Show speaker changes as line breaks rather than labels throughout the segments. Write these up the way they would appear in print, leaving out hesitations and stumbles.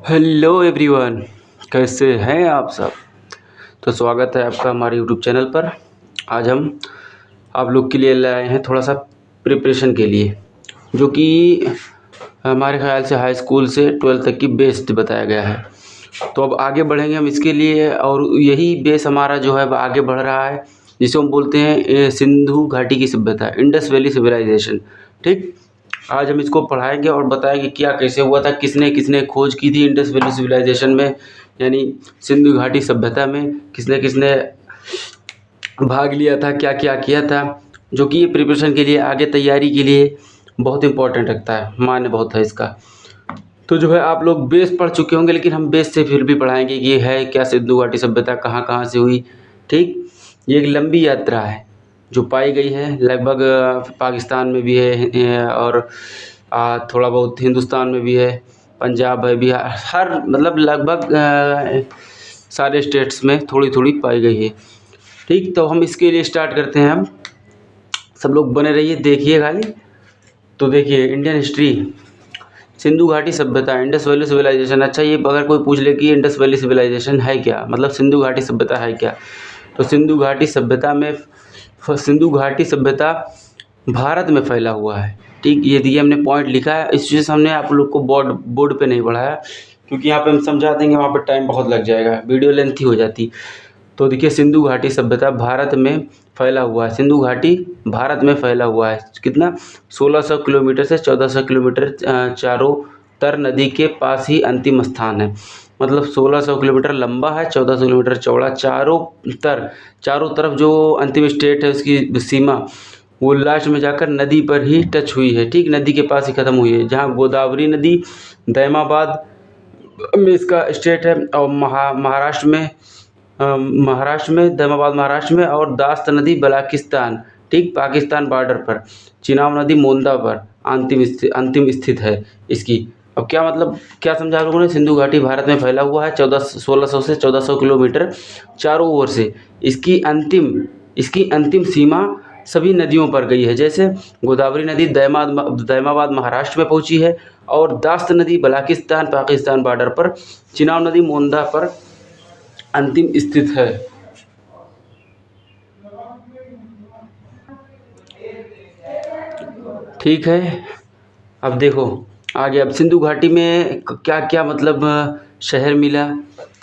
Hello everyone, कैसे हैं आप सब। तो स्वागत है आपका हमारे यूट्यूब चैनल पर। आज हम आप लोग के लिए लाए हैं थोड़ा सा प्रिपरेशन के लिए, जो कि हमारे ख्याल से हाई स्कूल से 12th तक की बेस्ड बताया गया है। तो अब आगे बढ़ेंगे हम इसके लिए, और यही बेस हमारा जो है वह आगे बढ़ रहा है, जिसे हम बोलते हैं सिंधु घाटी की सभ्यता, इंडस वैली सिविलाइजेशन। ठीक, आज हम इसको पढ़ाएंगे और बताएंगे क्या कैसे हुआ था, किसने किसने खोज की थी इंडस वैली सिविलाइजेशन में, यानी सिंधु घाटी सभ्यता में किसने किसने भाग लिया था, क्या क्या किया था, जो कि ये प्रिपरेशन के लिए, आगे तैयारी के लिए बहुत इंपॉर्टेंट रखता है, मान्य बहुत है इसका। तो जो है आप लोग बेस पढ़ चुके होंगे, लेकिन हम बेस से फिर भी पढ़ाएंगे कि ये है क्या सिंधु घाटी सभ्यता, कहाँ कहाँ से हुई। ठीक, ये एक लंबी यात्रा है जो पाई गई है, लगभग पाकिस्तान में भी है और थोड़ा बहुत हिंदुस्तान में भी है, पंजाब है, बिहार, हर मतलब लगभग सारे स्टेट्स में थोड़ी थोड़ी पाई गई है। ठीक, तो हम इसके लिए स्टार्ट करते हैं। हम सब लोग बने रहिए, देखिए खाली। तो देखिए, इंडियन हिस्ट्री, सिंधु घाटी सभ्यता, इंडस वैली सिविलाइजेशन। अच्छा, ये अगर कोई पूछ ले कि इंडस वैली सिविलाइजेशन है क्या, मतलब सिंधु घाटी सभ्यता है क्या, तो सिंधु घाटी सभ्यता में, सिंधु घाटी सभ्यता भारत में फैला हुआ है। ठीक, ये दिए हमने पॉइंट लिखा है, इस चीज़ हमने आप लोग को बोर्ड बोर्ड पे नहीं पढ़ाया, क्योंकि यहाँ पे हम समझा देंगे, वहाँ पे टाइम बहुत लग जाएगा, वीडियो लेंथी हो जाती। तो देखिए, सिंधु घाटी सभ्यता भारत में फैला हुआ है। सिंधु घाटी भारत में फैला हुआ है कितना, 1600 किलोमीटर से 1400 किलोमीटर चारों तर नदी के पास ही अंतिम स्थान है। मतलब 1600 किलोमीटर लंबा है, 1400 किलोमीटर चौड़ा, चारों तरफ जो अंतिम स्टेट है उसकी सीमा, वो लास्ट में जाकर नदी पर ही टच हुई है। ठीक, नदी के पास ही ख़त्म हुई है, जहाँ गोदावरी नदी दैमाबाद में इसका स्टेट है, और महाराष्ट्र में दैमाबाद महाराष्ट्र में, और दास्त नदी बलाकिस्तान, ठीक, पाकिस्तान बॉर्डर पर, चिनाब नदी मोंदा पर अंतिम स्थित है इसकी। अब क्या मतलब, क्या समझा आप लोगों ने। सिंधु घाटी भारत में फैला हुआ है 1600 से 1400 किलोमीटर चारों ओर से। इसकी अंतिम सीमा सभी नदियों पर गई है, जैसे गोदावरी नदी दैमाबाद महाराष्ट्र में पहुंची है, और दास्त नदी बलाकिस्तान पाकिस्तान बॉर्डर पर, चिनाब नदी मोंदा पर अंतिम स्थित है। ठीक है, अब देखो आगे। अब सिंधु घाटी में क्या क्या मतलब शहर मिला,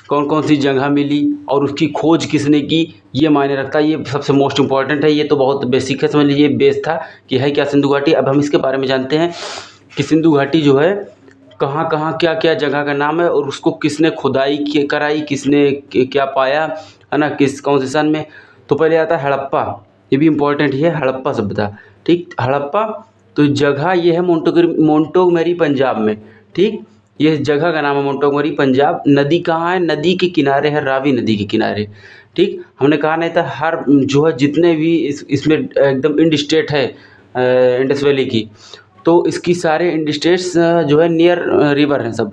कौन कौन सी जगह मिली, और उसकी खोज किसने की, ये मायने रखता है। ये सबसे मोस्ट इम्पॉर्टेंट है, ये तो बहुत बेसिक है, समझ लीजिए बेस था कि है क्या सिंधु घाटी। अब हम इसके बारे में जानते हैं कि सिंधु घाटी जो है कहाँ कहाँ क्या क्या जगह का नाम है, और उसको किसने खुदाई कराई, किसने क्या पाया, है ना, कौन से सन में। तो पहले आता है हड़प्पा, ये भी इम्पोर्टेंट ही है, हड़प्पा सभ्यता। ठीक, हड़प्पा, तो जगह ये है मोंटोगमेरी पंजाब में। ठीक, ये जगह का नाम है मोंटोगमेरी पंजाब। नदी कहाँ है, नदी के किनारे है, रावी नदी के किनारे। ठीक, हमने कहा नहीं था, हर जो है जितने भी इसमें एकदम इंड स्टेट है इंडस वैली की, तो इसकी सारे इंड स्टेट्स जो है नियर रिवर हैं, सब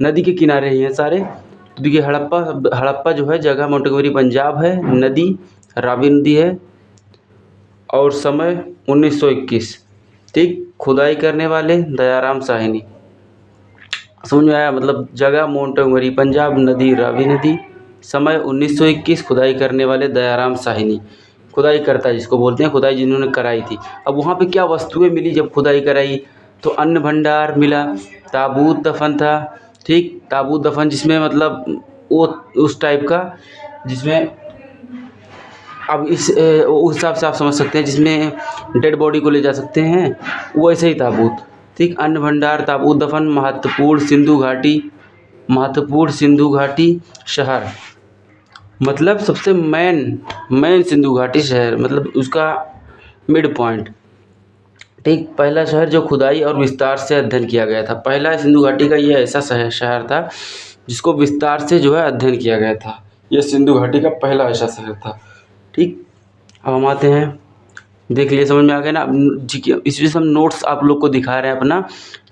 नदी के किनारे ही हैं सारे। तो देखिए, हड़प्पा जो है जगह मोंटोगमेरी पंजाब है, नदी रावी नदी है, और समय 1921। ठीक, खुदाई करने वाले दयाराम साहनी। समझ में आया, मतलब जगह मोंटोगमेरी पंजाब, नदी रावी नदी, समय 1921, खुदाई करने वाले दयाराम साहनी। खुदाई करता जिसको बोलते हैं, खुदाई जिन्होंने कराई थी। अब वहाँ पे क्या वस्तुएं मिली जब खुदाई कराई, तो अन्न भंडार मिला, ताबूत दफन था। ठीक, ताबूत दफन जिसमें मतलब वो उस टाइप का, जिसमें अब उस हिसाब से आप समझ सकते हैं, जिसमें डेड बॉडी को ले जा सकते हैं, वैसे ही ताबूत। ठीक, अन्न भंडार, ताबूत दफन, महत्वपूर्ण सिंधु घाटी शहर, मतलब सबसे मेन सिंधु घाटी शहर, मतलब उसका मिड पॉइंट। ठीक, पहला शहर जो खुदाई और विस्तार से अध्ययन किया गया था, पहला सिंधु घाटी का ये ऐसा शहर था जिसको विस्तार से जो है अध्ययन किया गया था। ये सिंधु घाटी का पहला ऐसा शहर था। ठीक, अब हम आते हैं, देख लिए, समझ में आ गया ना। जी, इस वजह से हम नोट्स आप लोग को दिखा रहे हैं अपना,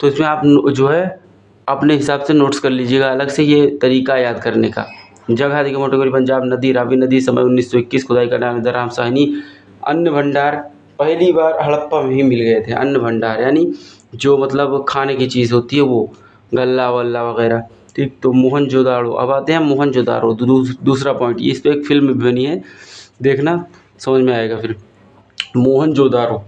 तो इसमें आप जो है अपने हिसाब से नोट्स कर लीजिएगा अलग से, ये तरीका याद करने का। जगह देखिए, मोंटोगमेरी पंजाब, नदी रावी नदी, समय 1921, खुदाई का नाम दयाराम साहनी। अन्न भंडार पहली बार हड़प्पा में ही मिल गए थे। अन्न भंडार यानी जो मतलब खाने की चीज़ होती है, वो गल्ला वल्ला वगैरह, ठीक। तो मोहनजोदाड़ो, अब आते हैं मोहनजोदाड़ो, दूसरा पॉइंट, इस पर एक फिल्म भी बनी है, देखना समझ में आएगा फिर। मोहनजोदाड़ो,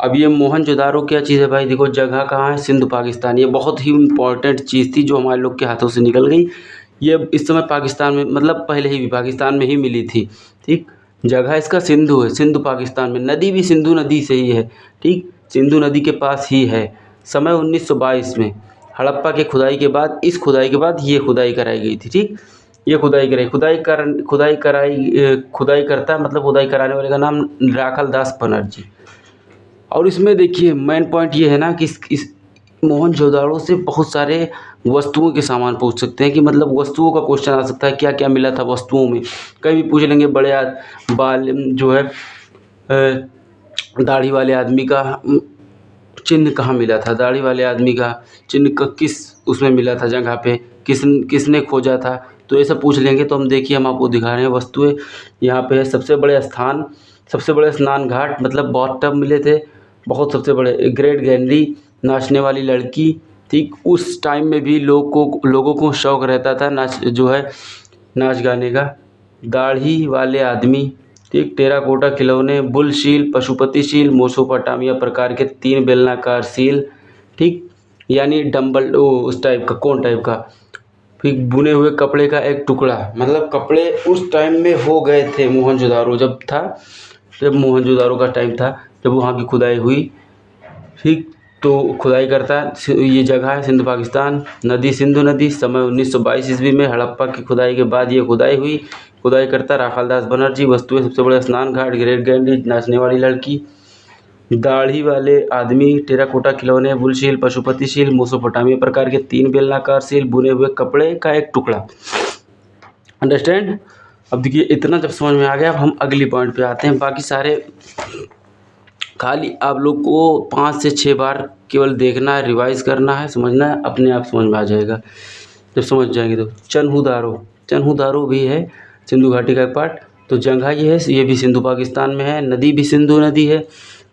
अब ये मोहनजोदाड़ो क्या चीज़ है भाई, देखो जगह कहाँ है, सिंध पाकिस्तान। ये बहुत ही इम्पॉर्टेंट चीज़ थी जो हमारे लोग के हाथों से निकल गई। ये इस समय पाकिस्तान में, मतलब पहले ही भी पाकिस्तान में ही मिली थी, ठीक। जगह इसका सिंधु है, सिंधु पाकिस्तान में, नदी भी सिंधु नदी से ही है, ठीक, सिंधु नदी के पास ही है। समय 1922 में हड़प्पा के खुदाई के बाद, इस खुदाई के बाद ये खुदाई कराई गई थी, ठीक। ये खुदाई कराई, खुदाई करता, मतलब खुदाई कराने वाले का नाम राखल दास बनर्जी। और इसमें देखिए मेन पॉइंट ये है ना कि इस मोहनजोदाड़ो से बहुत सारे वस्तुओं के सामान पूछ सकते हैं, कि मतलब वस्तुओं का क्वेश्चन आ सकता है, क्या क्या मिला था वस्तुओं में, कहीं भी पूछ लेंगे। बड़े बाल जो है दाढ़ी वाले आदमी का चिन्ह कहाँ मिला था, दाढ़ी वाले आदमी का चिन्ह किस उसमें मिला था जगह पे, किसने खोजा था, तो ये सब पूछ लेंगे। तो हम देखिए, हम आपको दिखा रहे हैं वस्तुएं। यहाँ पे है सबसे बड़े स्नान घाट, मतलब बहुत टब मिले थे, बहुत सबसे बड़े। ग्रेट गैलरी, नाचने वाली लड़की, ठीक। उस टाइम में भी लोगों को शौक रहता था नाच गाने का। दाढ़ी वाले आदमी, ठीक। टेराकोटा खिलौने, बुल शील, पशुपति शील, मेसोपोटामिया प्रकार के 3 बेलनाकार शील, ठीक, यानी डम्बल उस टाइप का, कौन टाइप का। फिर बुने हुए कपड़े का एक टुकड़ा, मतलब कपड़े उस टाइम में हो गए थे मोहनजोदाड़ो जब मोहनजोदाड़ो का टाइम था, जब वहाँ की खुदाई हुई, ठीक। तो खुदाई करता है, ये जगह है सिंध पाकिस्तान, नदी सिंधु नदी। समय 1922 ईस्वी में हड़प्पा की खुदाई के बाद ये खुदाई हुई। खुदाई करता राखाल दास बनर्जी। वस्तुएं, सबसे बड़ा स्नान घाट, ग्रेट गैलरी, नाचने वाली लड़की, दाढ़ी वाले आदमी, टेराकोटा खिलौने, बुलशील, पशुपति शील, मेसोपोटामिया प्रकार के 3 बेलनाकार शील, बुने हुए कपड़े का एक टुकड़ा। अंडरस्टैंड। अब देखिए इतना जब समझ में आ गया, अब हम अगली पॉइंट पे आते हैं। बाकी सारे खाली आप लोग को 5 से 6 बार केवल देखना है, रिवाइज करना है, समझना है, अपने आप समझ में आ जाएगा जब समझ जाएंगे। तो चन्हुदारो भी है सिंधु घाटी का एक पार्ट। तो जगह ये है, ये भी सिंधु पाकिस्तान में है, नदी भी सिंधु नदी है।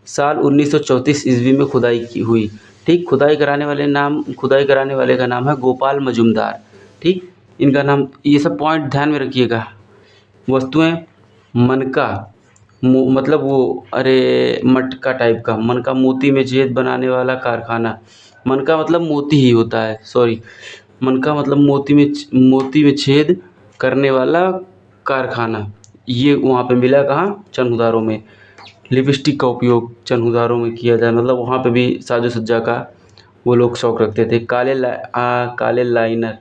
साल 1934 ईस्वी में खुदाई की हुई, ठीक। खुदाई कराने वाले का नाम है गोपाल मजुमदार, ठीक। इनका नाम, ये सब पॉइंट ध्यान में रखिएगा। वस्तुएं, मनका, मतलब वो मटका टाइप का, मनका मोती में छेद बनाने वाला कारखाना। मनका मतलब मोती ही होता है, सॉरी, मनका मतलब मोती में छेद करने वाला कारखाना। ये वहाँ पे मिला कहाँ, चन्हुदारो में। लिपस्टिक का उपयोग चन्हुदारो में किया जाए, मतलब वहाँ पे भी साजो सज्जा का वो लोग शौक रखते थे। काले लाइनर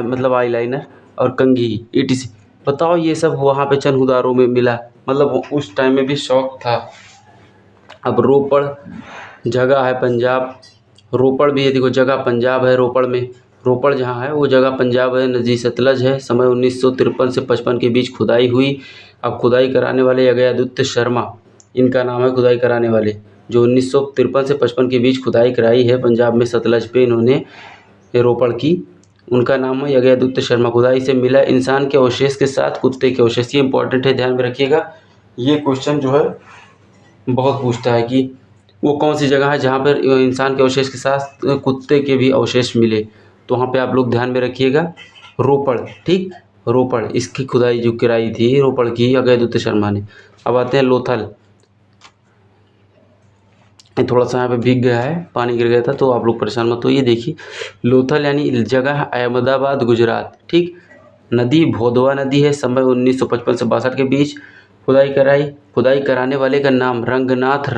मतलब आई लाइनर और कंघी, ETC। बताओ, ये सब वहाँ पे चन्हुदारो में मिला, मतलब उस टाइम में भी शौक था। अब रोपड़ जगह है पंजाब, रोपड़ भी है, देखो जगह पंजाब है, रोपड़ जहाँ है वो जगह पंजाब है, नदी सतलज है। समय 1953 से 55 के बीच खुदाई हुई। अब खुदाई कराने वाले अजयादित्य शर्मा, इनका नाम है खुदाई कराने वाले, जो 1953 से 55 के बीच खुदाई कराई है पंजाब में सतलज पे इन्होंने रोपड़ की। उनका नाम है अजयादित्य शर्मा। खुदाई से मिला इंसान के अवशेष के साथ कुत्ते के अवशेष। ये इंपॉर्टेंट है, ध्यान में रखिएगा। ये क्वेश्चन जो है बहुत पूछता है कि वो कौन सी जगह है जहाँ पर इंसान के अवशेष के साथ कुत्ते के भी अवशेष मिले। तो वहाँ पे आप लोग ध्यान में रखिएगा, रोपड़, ठीक। रोपड़, इसकी खुदाई जो कराई थी रोपड़ की अजयादित्य शर्मा ने। अब आते हैं लोथल। थोड़ा सा यहाँ पे भीग गया है, पानी गिर गया था, तो आप लोग परेशान मत होइए। देखिए लोथल यानी जगह अहमदाबाद गुजरात, ठीक। नदी भोदवा नदी है। समय 1955 से 62 के बीच खुदाई कराने वाले का नाम रंगनाथ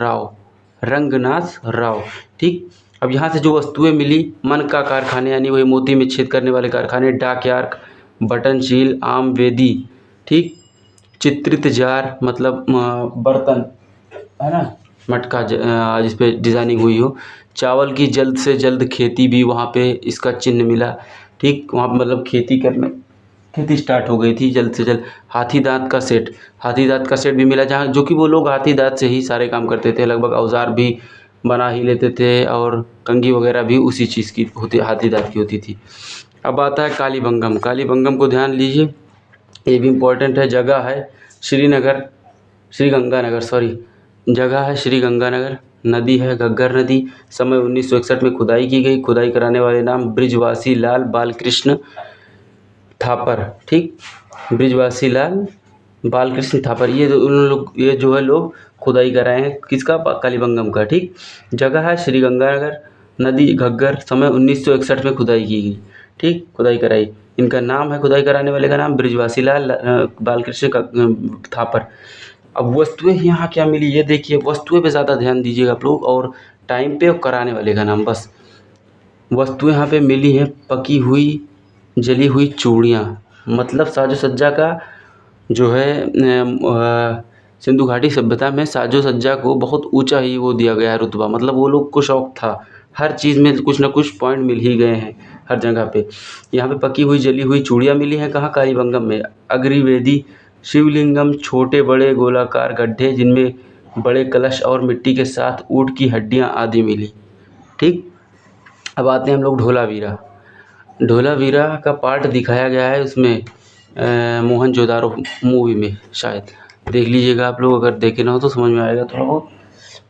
राव, ठीक। अब यहाँ से जो वस्तुएं मिली, मन का कारखाने यानी वही मोती में छेद करने वाले कारखाने, डाक यार्क, बटन शील, आम वेदी, ठीक। चित्रित जार मतलब बर्तन है ना, मटका जिस पे डिज़ाइनिंग हुई हो। चावल की जल्द से जल्द खेती भी वहाँ पे इसका चिन्ह मिला, ठीक। वहाँ पे मतलब खेती स्टार्ट हो गई थी जल्द से जल्द। हाथी दांत का सेट भी मिला, जहाँ जो कि वो लोग हाथी दांत से ही सारे काम करते थे, लगभग औजार भी बना ही लेते थे, और कंघी वगैरह भी उसी चीज़ की होती, हाथी दांत की होती थी। अब आता है कालीबंगम को ध्यान लीजिए, ये भी इम्पोर्टेंट है। जगह है श्रीगंगानगर, जगह है श्रीगंगानगर। नदी है घग्गर नदी, समय 1961 में खुदाई की गई, खुदाई कराने वाले नाम बृजवासी लाल बालकृष्ण थापर। ठीक, बृजवासी लाल बालकृष्ण थापर, ये जो है लोग खुदाई कराए हैं किसका, कालीबंगम का। ठीक, जगह है श्री गंगानगर, नदी घग्गर, समय 1961 में खुदाई की गई। ठीक, खुदाई कराई, इनका नाम है, खुदाई कराने वाले का नाम बृजवासी लाल बालकृष्ण थापर। अब वस्तुएं यहाँ क्या मिली ये देखिए, वस्तुएं पे ज़्यादा ध्यान दीजिएगा आप लोग, और टाइम पे और कराने वाले का नाम बस। वस्तुएं यहाँ पे मिली हैं, पकी हुई जली हुई चूड़ियाँ, मतलब साजो सज्जा का जो है सिंधु घाटी सभ्यता में साजो सज्जा को बहुत ऊंचा ही वो दिया गया है रुतबा, मतलब वो लोग को शौक था, हर चीज़ में कुछ ना कुछ पॉइंट मिल ही गए हैं हर जगह पे। यहाँ पे पकी हुई जली हुई चूड़ियाँ मिली हैं, कहाँ, कालीबंगम में। अग्रिवेदी शिवलिंगम, छोटे बड़े गोलाकार गड्ढे जिनमें बड़े कलश और मिट्टी के साथ ऊँट की हड्डियाँ आदि मिली। ठीक, अब आते हैं हम लोग ढोलावीरा। ढोलावीरा का पार्ट दिखाया गया है उसमें मोहनजोदारो मूवी में, शायद देख लीजिएगा आप लोग, अगर देखे ना हो तो समझ में आएगा थोड़ा बहुत,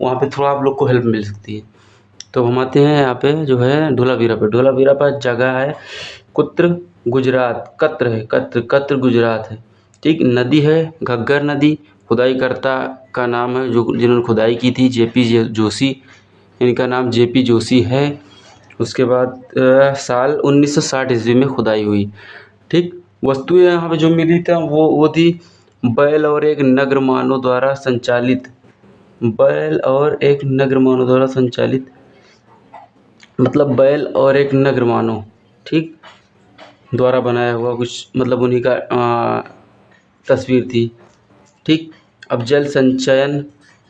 वहाँ पे थोड़ा आप लोग को हेल्प मिल सकती है। तो हम आते हैं यहाँ पे जो है ढोलावीरा पे। ढोलावीरा पर जगह है कुत्र गुजरात, कत्र है, कत्र गुजरात है। ठीक, नदी है घग्गर नदी, खुदाईकर्ता का नाम है जो जिन्होंने खुदाई की थी जेपी जोशी, इनका नाम जेपी जोशी है। उसके बाद साल 1960 ईस्वी में खुदाई हुई। ठीक, वस्तुएं यहाँ पे जो मिली था वो थी बैल और एक नगर मानव द्वारा संचालित, बैल और एक नगर मानव द्वारा संचालित, मतलब बैल और एक नगर मानव, ठीक, द्वारा बनाया हुआ कुछ, मतलब उन्हीं का तस्वीर थी। ठीक, अब जल संचयन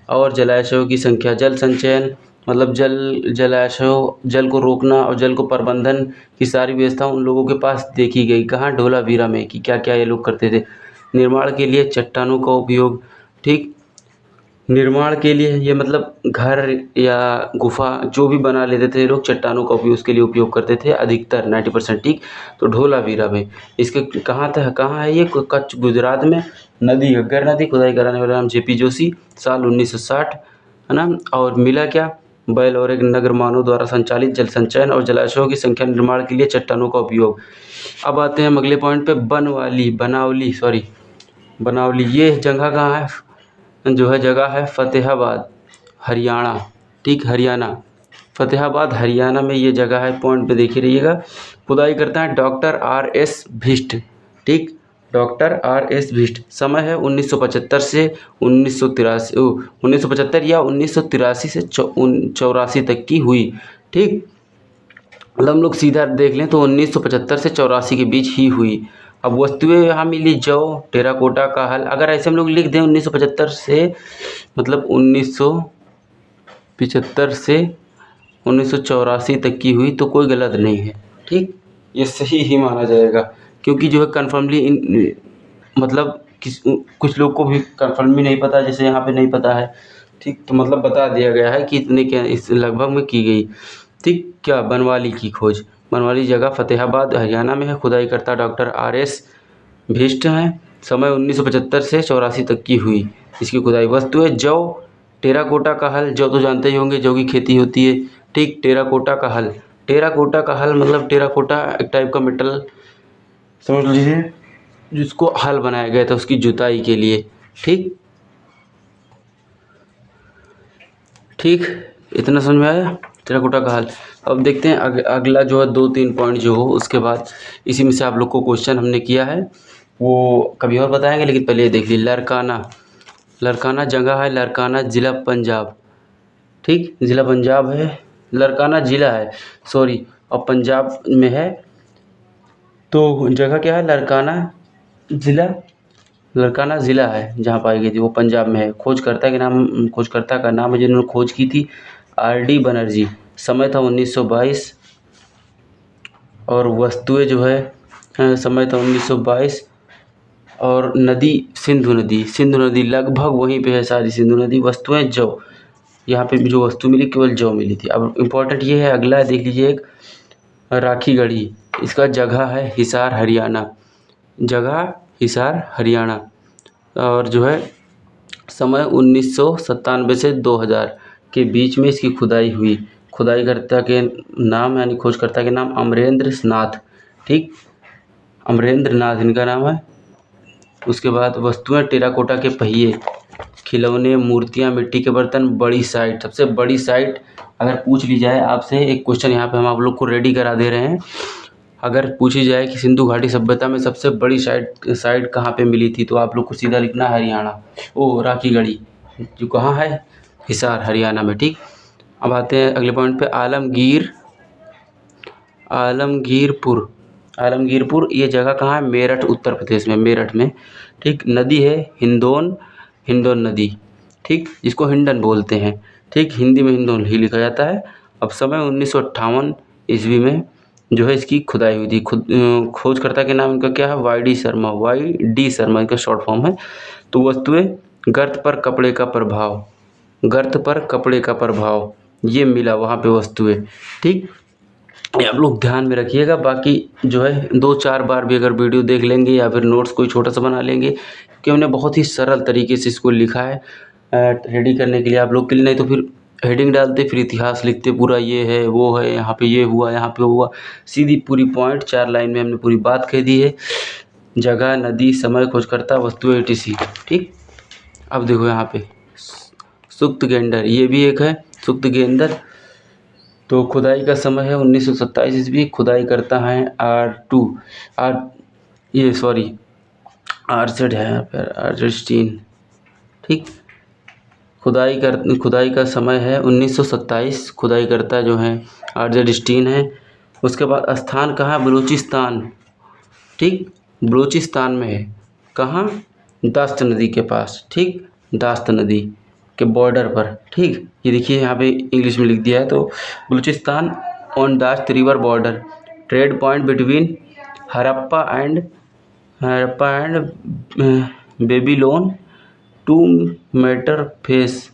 और जलाशयों की संख्या। जल संचयन मतलब जलाशयों, जल को रोकना और जल को प्रबंधन की सारी व्यवस्था उन लोगों के पास देखी गई। कहाँ, ढोलावीरा में, कि क्या क्या ये लोग करते थे। निर्माण के लिए चट्टानों का उपयोग। ठीक, निर्माण के लिए ये मतलब घर या गुफा जो भी बना लेते थे लोग, चट्टानों का उपयोग उसके लिए उपयोग करते थे अधिकतर 90%। ठीक, तो ढोलावीरा में इसके कहाँ था, कहाँ है ये, कच्छ गुजरात में। नदी घग्गर नदी, खुदाई कराने वाला नाम जेपी जोशी, साल 1960, है ना। और मिला क्या, बैल और एक नगर मानव द्वारा संचालित जल संचयन और जलाशयों की संख्या, निर्माण के लिए चट्टानों का उपयोग। अब आते हैं हम अगले पॉइंट पे, बनावली। ये जगह कहाँ है, जो है जगह है फतेहाबाद हरियाणा। ठीक, हरियाणा, फतेहाबाद हरियाणा में ये जगह है। पॉइंट पे देखिए रहिएगा। खुदाई करता है डॉक्टर आर.एस. भिष्ट। ठीक, डॉक्टर आर.एस. भिष्ट। समय है 1975 से 1975 या 1983 से 84 तक की हुई। ठीक, मतलब हम लोग सीधा देख लें तो 1975 से 84 के बीच ही हुई। अब वस्तुएं यहाँ मिली, जौ, टेराकोटा का हल। अगर ऐसे हम लोग लिख दें 1975 से, मतलब 1975 से 1984 तक की हुई, तो कोई गलत नहीं है। ठीक, ये सही ही माना जाएगा, क्योंकि जो है कन्फर्मली मतलब कुछ लोग को भी कन्फर्मली नहीं पता, जैसे यहाँ पे नहीं पता है। ठीक, तो मतलब बता दिया गया है कि इतने क्या इस लगभग में की गई। ठीक, क्या, बनवाली की खोज। बनवाली जगह फतेहाबाद हरियाणा में है। खुदाई करता डॉक्टर आर.एस. भिष्ट हैं। समय 1975 से 84 तक की हुई इसकी खुदाई। वस्तुएं जौ, टेराकोटा का हल, जौ तो जानते ही होंगे, जौ की खेती होती है। ठीक, टेराकोटा का हल। टेराकोटा का हल मतलब टेराकोटा एक टाइप का मेटल समझ लीजिए, जिसको हल बनाया गया था उसकी जुताई के लिए। ठीक, ठीक, इतना समझ में आया, टेराकोटा का हल। अब देखते हैं अगला जो है 2-3 पॉइंट जो हो, उसके बाद इसी में से आप लोग को क्वेश्चन हमने किया है वो कभी और बताएंगे, लेकिन पहले ये देख लीजिए। लरकाना जगह है, लरकाना ज़िला पंजाब। ठीक, ज़िला पंजाब है, लरकाना ज़िला है, सॉरी, और पंजाब में है। तो जगह क्या है, लरकाना ज़िला है जहाँ पाई गई थी, वो पंजाब में है। खोजकर्ता का नाम है जिन्होंने खोज की थी, R.D. बनर्जी। समय था 1922, और वस्तुएं जो है समय था 1922, और नदी सिंधु नदी लगभग वहीं पे है सारी सिंधु नदी। वस्तुएं जौ, यहाँ पे जो वस्तु मिली केवल जौ मिली थी। अब इम्पोर्टेंट ये है, अगला देख लीजिए, एक राखी गढ़ी, इसका जगह है हिसार हरियाणा, और जो है समय 1997 से 2000। के बीच में इसकी खुदाई हुई। खुदाईकर्ता के नाम यानी खोजकर्ता के नाम अमरेंद्र नाथ, ठीक, अमरेंद्र नाथ इनका नाम है। उसके बाद वस्तुएं टेराकोटा के पहिए, खिलौने, मूर्तियाँ, मिट्टी के बर्तन। बड़ी साइट, सबसे बड़ी साइट अगर पूछ ली जाए आपसे, एक क्वेश्चन यहाँ पे हम आप लोग को रेडी करा दे रहे हैं, अगर पूछी जाए कि सिंधु घाटी सभ्यता में सबसे बड़ी साइट कहाँ पे मिली थी, तो आप लोग को सीधा लिखना हरियाणा, राखी गढ़ी, जो कहाँ है, हिसार, हरियाणा में, ठीक। अब आते हैं अगले पॉइंट पे, आलमगीरपुर ये जगह कहाँ है, मेरठ, उत्तर प्रदेश में, मेरठ में, ठीक। नदी है हिंडोन नदी, ठीक, जिसको हिंडन बोलते हैं, ठीक, हिंदी में हिंडोन ही लिखा जाता है। अब समय 1958 ईस्वी में जो है इसकी खुदाई हुई थी। खोजकर्ता के नाम इनका क्या है, वाई डी शर्मा इनका शॉर्ट फॉर्म है। तो वस्तुएं गर्त पर कपड़े का प्रभाव ये मिला वहाँ पे वस्तुएं, ठीक। ये आप लोग ध्यान में रखिएगा। बाकी जो है 2-4 बार भी अगर वीडियो देख लेंगे या फिर नोट्स कोई छोटा सा बना लेंगे, क्योंकि हमने बहुत ही सरल तरीके से इसको लिखा है रेडी करने के लिए आप लोग के लिए। नहीं तो फिर हेडिंग डालते, फिर इतिहास लिखते, पूरा ये है वो है, यहाँ पे ये हुआ, यहाँ पे हुआ। सीधी पूरी पॉइंट 4 लाइन में हमने पूरी बात कह दी है, जगह, नदी, समय, खोजकर्ता, वस्तुएं, etc, ठीक। अब देखो यहाँ पे सुक्त गेंडर, ये भी एक है सुक्त गेंदर। तो खुदाई का समय है 1927 ईस्वी। खुदाई करता है आर्चर्ड है यहाँ पर, आर्चर्स्टीन, ठीक। खुदाई का समय है 1927। खुदाई करता जो है आर्चर्स्टीन है। उसके बाद स्थान कहाँ, बलूचिस्तान, ठीक, बलूचिस्तान में है। कहाँ, दास्त नदी के पास, ठीक, दास्त नदी के बॉर्डर पर, ठीक। ये देखिए यहाँ पे इंग्लिश में लिख दिया है, तो Balochistan on Dasht river border, trade point between Harappa and Babylon, 2 metre face.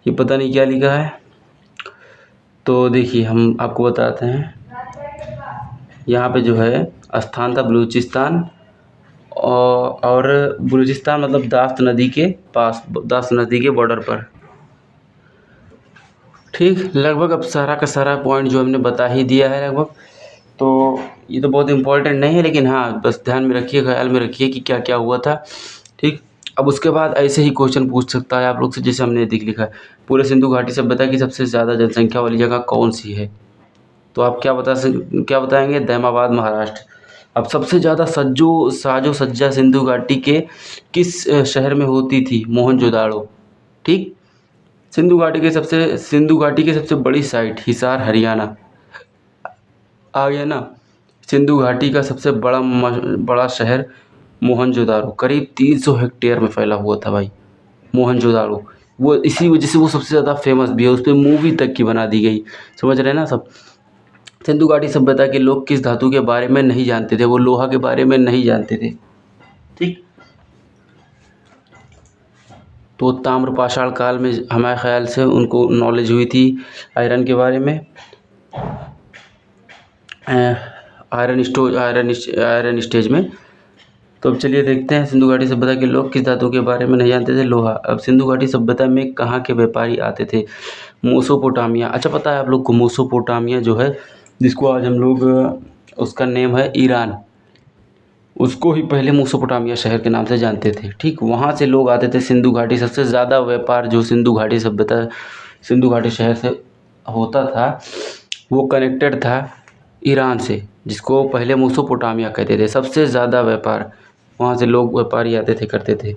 ये पता नहीं क्या लिखा है, तो देखिए हम आपको बताते हैं। यहाँ पे जो है स्थान था बलूचिस्तान, और बलूचिस्तान मतलब दास्त नदी के पास, दास्त नदी के बॉर्डर पर, ठीक। लगभग अब सारा का सारा पॉइंट जो हमने बता ही दिया है लगभग। तो ये तो बहुत इम्पोर्टेंट नहीं है, लेकिन हाँ बस ध्यान में रखिए, ख्याल में रखिए कि क्या क्या हुआ था, ठीक। अब उसके बाद ऐसे ही क्वेश्चन पूछ सकता है आप लोग से, जैसे हमने दिख लिखा है, पूरे सिंधु घाटी सभ्यता की सबसे ज़्यादा जनसंख्या वाली जगह कौन सी है, तो आप क्या बताएंगे, दैमाबाद, महाराष्ट्र। अब सबसे ज़्यादा साजो सज्जा सिंधु घाटी के किस शहर में होती थी, मोहनजोदाड़ो, ठीक। सिंधु घाटी की सबसे बड़ी साइट हिसार, हरियाणा, आ गया ना। सिंधु घाटी का सबसे बड़ा शहर मोहनजोदाड़ो, करीब 300 हेक्टेयर में फैला हुआ था भाई मोहनजोदाड़ो। वो इसी वजह से वो सबसे ज़्यादा फेमस भी है, उस पर मूवी तक की बना दी गई, समझ रहे हैं ना सब। सिंधु घाटी सभ्यता के लोग किस धातु के बारे में नहीं जानते थे, वो लोहा के बारे में नहीं जानते थे, ठीक। तो ताम्रपाषाण काल में हमारे ख्याल से उनको नॉलेज हुई थी आयरन के बारे में, आयरन स्टेज में। तो अब चलिए देखते हैं सिंधु घाटी सभ्यता के लोग किस धातु के बारे में नहीं जानते थे, लोहा। अब सिंधु घाटी सभ्यता में कहाँ के व्यापारी आते थे, मोसोपोटामिया। अच्छा पता है आप लोग को मोसोपोटामिया जो है, जिसको आज हम लोग उसका नेम है ईरान, उसको ही पहले मोसोपोटामिया शहर के नाम से जानते थे, ठीक। वहाँ से लोग आते थे सिंधु घाटी। सबसे ज़्यादा व्यापार जो सिंधु घाटी शहर से होता था, वो कनेक्टेड था ईरान से, जिसको पहले मोसोपोटामिया कहते थे। सबसे ज़्यादा व्यापार वहाँ से लोग व्यापारी आते थे, करते थे,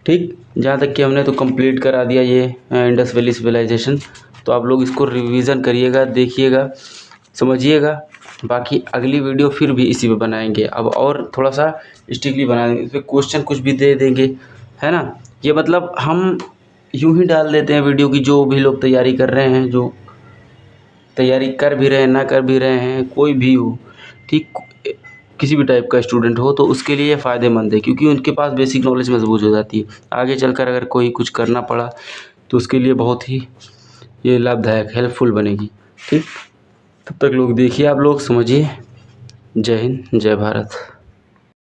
ठीक। जहाँ तक कि हमने तो कंप्लीट करा दिया ये इंडस वैली सिविलाइजेशन। तो आप लोग इसको रिवीजन करिएगा, देखिएगा, समझिएगा। बाकी अगली वीडियो फिर भी इसी पे बनाएंगे, अब और थोड़ा सा स्ट्रिक्टली बनाएंगे, इस पर क्वेश्चन कुछ भी दे देंगे, है ना। ये मतलब हम यूँ ही डाल देते हैं वीडियो की, जो भी लोग तैयारी कर रहे हैं, जो तैयारी कर भी रहे हैं, ना कर भी रहे हैं, कोई भी हो, ठीक, किसी भी टाइप का स्टूडेंट हो, तो उसके लिए फ़ायदेमंद है, क्योंकि उनके पास बेसिक नॉलेज मजबूत हो जाती है। आगे चलकर अगर कोई कुछ करना पड़ा तो उसके लिए बहुत ही ये लाभदायक, हेल्पफुल बनेगी, ठीक। तब तक लोग देखिए, आप लोग समझिए। जय हिंद, जय भारत।